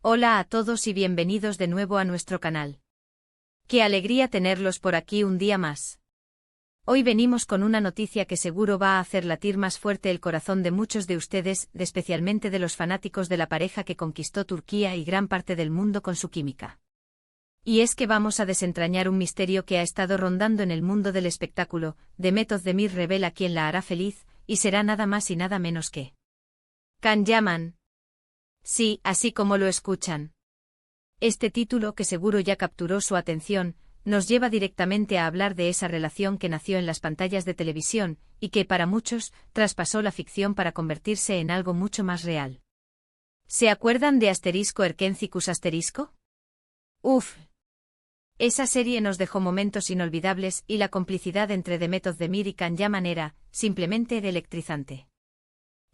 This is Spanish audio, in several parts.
Hola a todos y bienvenidos de nuevo a nuestro canal. Qué alegría tenerlos por aquí un día más. Hoy venimos con una noticia que seguro va a hacer latir más fuerte el corazón de muchos de ustedes, especialmente de los fanáticos de la pareja que conquistó Turquía y gran parte del mundo con su química. Y es que vamos a desentrañar un misterio que ha estado rondando en el mundo del espectáculo. Demet Özdemir revela quién la hará feliz, y será nada más y nada menos que Can Yaman. Sí, así como lo escuchan. Este título, que seguro ya capturó su atención, nos lleva directamente a hablar de esa relación que nació en las pantallas de televisión, y que para muchos, traspasó la ficción para convertirse en algo mucho más real. ¿Se acuerdan de Erkencicus Asterisco? Uf. Esa serie nos dejó momentos inolvidables y la complicidad entre Demet Özdemir y Can Yaman era, simplemente, electrizante.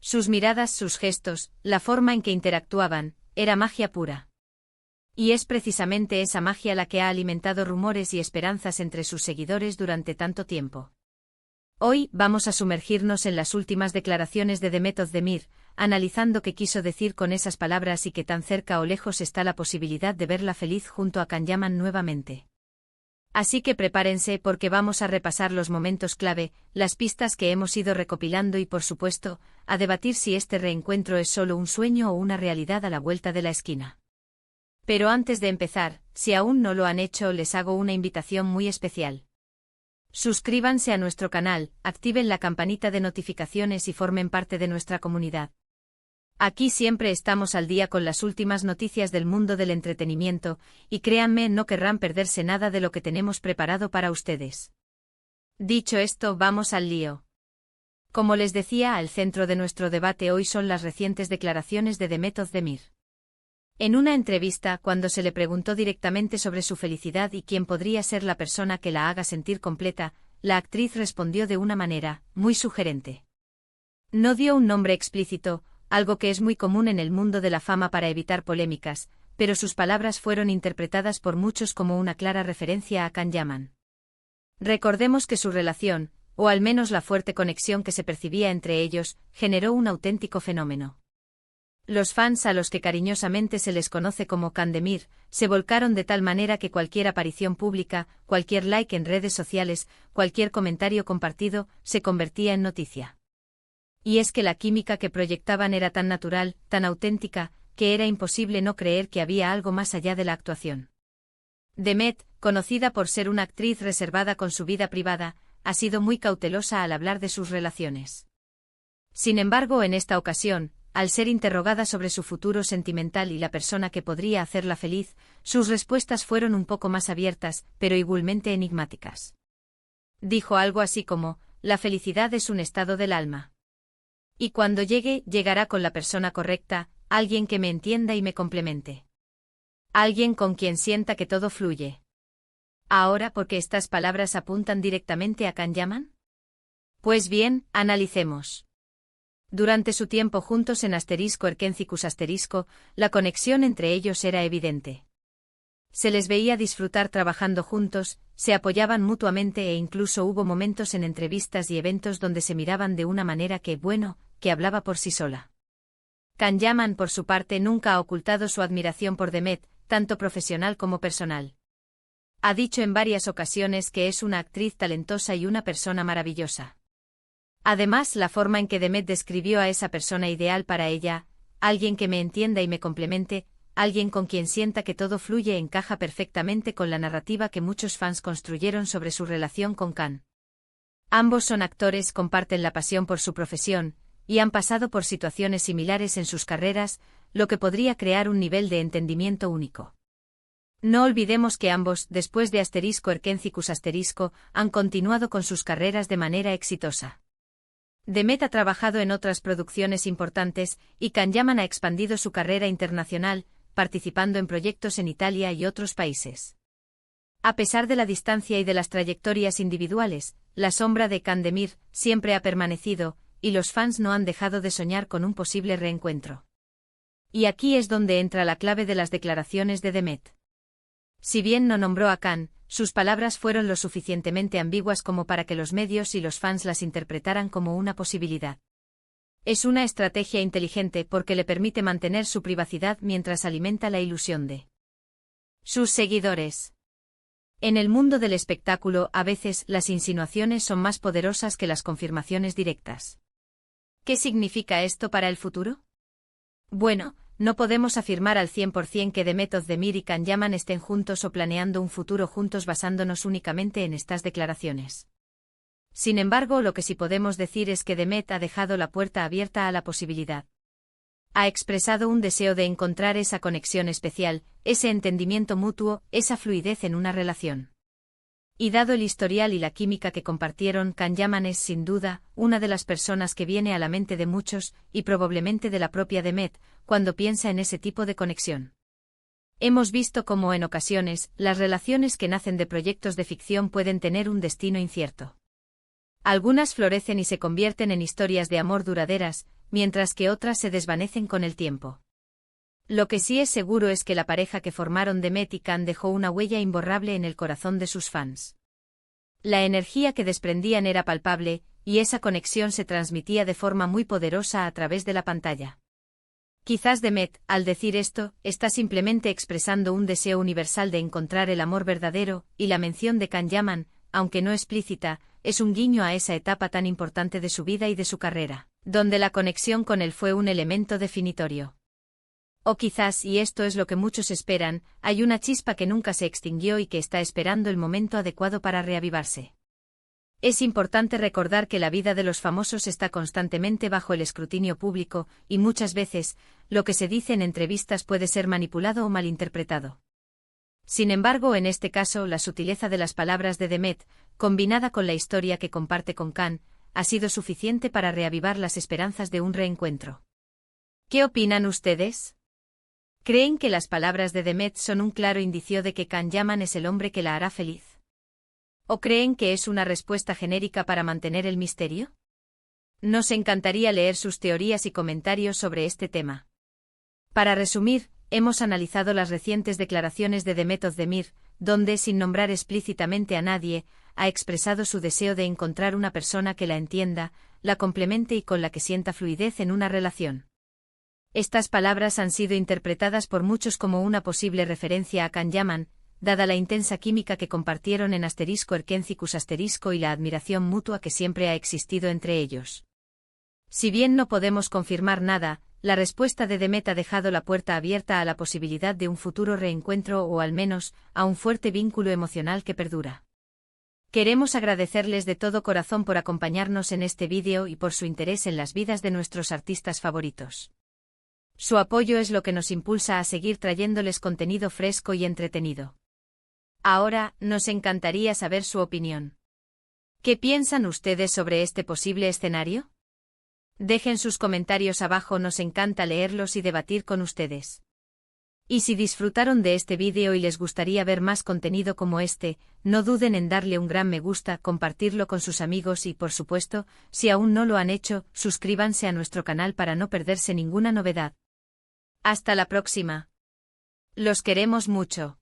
Sus miradas, sus gestos, la forma en que interactuaban, era magia pura. Y es precisamente esa magia la que ha alimentado rumores y esperanzas entre sus seguidores durante tanto tiempo. Hoy vamos a sumergirnos en las últimas declaraciones de Demet Özdemir, analizando qué quiso decir con esas palabras y qué tan cerca o lejos está la posibilidad de verla feliz junto a Can Yaman nuevamente. Así que prepárense porque vamos a repasar los momentos clave, las pistas que hemos ido recopilando y por supuesto, a debatir si este reencuentro es solo un sueño o una realidad a la vuelta de la esquina. Pero antes de empezar, si aún no lo han hecho, les hago una invitación muy especial. Suscríbanse a nuestro canal, activen la campanita de notificaciones y formen parte de nuestra comunidad. Aquí siempre estamos al día con las últimas noticias del mundo del entretenimiento, y créanme, no querrán perderse nada de lo que tenemos preparado para ustedes. Dicho esto, vamos al lío. Como les decía, al centro de nuestro debate hoy son las recientes declaraciones de Demet Özdemir. En una entrevista, cuando se le preguntó directamente sobre su felicidad y quién podría ser la persona que la haga sentir completa, la actriz respondió de una manera muy sugerente. No dio un nombre explícito, algo que es muy común en el mundo de la fama para evitar polémicas, pero sus palabras fueron interpretadas por muchos como una clara referencia a Can Yaman. Recordemos que su relación, o al menos la fuerte conexión que se percibía entre ellos, generó un auténtico fenómeno. Los fans, a los que cariñosamente se les conoce como Candemir, se volcaron de tal manera que cualquier aparición pública, cualquier like en redes sociales, cualquier comentario compartido, se convertía en noticia. Y es que la química que proyectaban era tan natural, tan auténtica, que era imposible no creer que había algo más allá de la actuación. Demet, conocida por ser una actriz reservada con su vida privada, ha sido muy cautelosa al hablar de sus relaciones. Sin embargo, en esta ocasión, al ser interrogada sobre su futuro sentimental y la persona que podría hacerla feliz, sus respuestas fueron un poco más abiertas, pero igualmente enigmáticas. Dijo algo así como: la felicidad es un estado del alma. Y cuando llegue, llegará con la persona correcta, alguien que me entienda y me complemente. Alguien con quien sienta que todo fluye. Ahora, ¿por qué estas palabras apuntan directamente a Can Yaman? Pues bien, analicemos. Durante su tiempo juntos en Erkencicus Asterisco, la conexión entre ellos era evidente. Se les veía disfrutar trabajando juntos, se apoyaban mutuamente e incluso hubo momentos en entrevistas y eventos donde se miraban de una manera que hablaba por sí sola. Can Yaman, por su parte, nunca ha ocultado su admiración por Demet, tanto profesional como personal. Ha dicho en varias ocasiones que es una actriz talentosa y una persona maravillosa. Además, la forma en que Demet describió a esa persona ideal para ella, alguien que me entienda y me complemente, alguien con quien sienta que todo fluye, encaja perfectamente con la narrativa que muchos fans construyeron sobre su relación con Can. Ambos son actores, comparten la pasión por su profesión, y han pasado por situaciones similares en sus carreras, lo que podría crear un nivel de entendimiento único. No olvidemos que ambos, después de Erkencicus Asterisco, han continuado con sus carreras de manera exitosa. Demet ha trabajado en otras producciones importantes, y Can Yaman ha expandido su carrera internacional, participando en proyectos en Italia y otros países. A pesar de la distancia y de las trayectorias individuales, la sombra de Candemir siempre ha permanecido, y los fans no han dejado de soñar con un posible reencuentro. Y aquí es donde entra la clave de las declaraciones de Demet. Si bien no nombró a Can, sus palabras fueron lo suficientemente ambiguas como para que los medios y los fans las interpretaran como una posibilidad. Es una estrategia inteligente porque le permite mantener su privacidad mientras alimenta la ilusión de sus seguidores. En el mundo del espectáculo, a veces las insinuaciones son más poderosas que las confirmaciones directas. ¿Qué significa esto para el futuro? Bueno, no podemos afirmar al 100% que Demet Özdemir y Can Yaman estén juntos o planeando un futuro juntos basándonos únicamente en estas declaraciones. Sin embargo, lo que sí podemos decir es que Demet ha dejado la puerta abierta a la posibilidad. Ha expresado un deseo de encontrar esa conexión especial, ese entendimiento mutuo, esa fluidez en una relación. Y dado el historial y la química que compartieron, Can Yaman es, sin duda, una de las personas que viene a la mente de muchos, y probablemente de la propia Demet, cuando piensa en ese tipo de conexión. Hemos visto cómo en ocasiones, las relaciones que nacen de proyectos de ficción pueden tener un destino incierto. Algunas florecen y se convierten en historias de amor duraderas, mientras que otras se desvanecen con el tiempo. Lo que sí es seguro es que la pareja que formaron Demet y Can dejó una huella imborrable en el corazón de sus fans. La energía que desprendían era palpable, y esa conexión se transmitía de forma muy poderosa a través de la pantalla. Quizás Demet, al decir esto, está simplemente expresando un deseo universal de encontrar el amor verdadero, y la mención de Can Yaman, aunque no explícita, es un guiño a esa etapa tan importante de su vida y de su carrera, donde la conexión con él fue un elemento definitorio. O quizás, y esto es lo que muchos esperan, hay una chispa que nunca se extinguió y que está esperando el momento adecuado para reavivarse. Es importante recordar que la vida de los famosos está constantemente bajo el escrutinio público, y muchas veces, lo que se dice en entrevistas puede ser manipulado o malinterpretado. Sin embargo, en este caso, la sutileza de las palabras de Demet, combinada con la historia que comparte con Can, ha sido suficiente para reavivar las esperanzas de un reencuentro. ¿Qué opinan ustedes? ¿Creen que las palabras de Demet son un claro indicio de que Can Yaman es el hombre que la hará feliz? ¿O creen que es una respuesta genérica para mantener el misterio? Nos encantaría leer sus teorías y comentarios sobre este tema. Para resumir, hemos analizado las recientes declaraciones de Demet Özdemir, donde, sin nombrar explícitamente a nadie, ha expresado su deseo de encontrar una persona que la entienda, la complemente y con la que sienta fluidez en una relación. Estas palabras han sido interpretadas por muchos como una posible referencia a Can Yaman, dada la intensa química que compartieron en *Erkencicus* y la admiración mutua que siempre ha existido entre ellos. Si bien no podemos confirmar nada, la respuesta de Demet ha dejado la puerta abierta a la posibilidad de un futuro reencuentro o al menos, a un fuerte vínculo emocional que perdura. Queremos agradecerles de todo corazón por acompañarnos en este vídeo y por su interés en las vidas de nuestros artistas favoritos. Su apoyo es lo que nos impulsa a seguir trayéndoles contenido fresco y entretenido. Ahora, nos encantaría saber su opinión. ¿Qué piensan ustedes sobre este posible escenario? Dejen sus comentarios abajo, nos encanta leerlos y debatir con ustedes. Y si disfrutaron de este vídeo y les gustaría ver más contenido como este, no duden en darle un gran me gusta, compartirlo con sus amigos y, por supuesto, si aún no lo han hecho, suscríbanse a nuestro canal para no perderse ninguna novedad. Hasta la próxima. Los queremos mucho.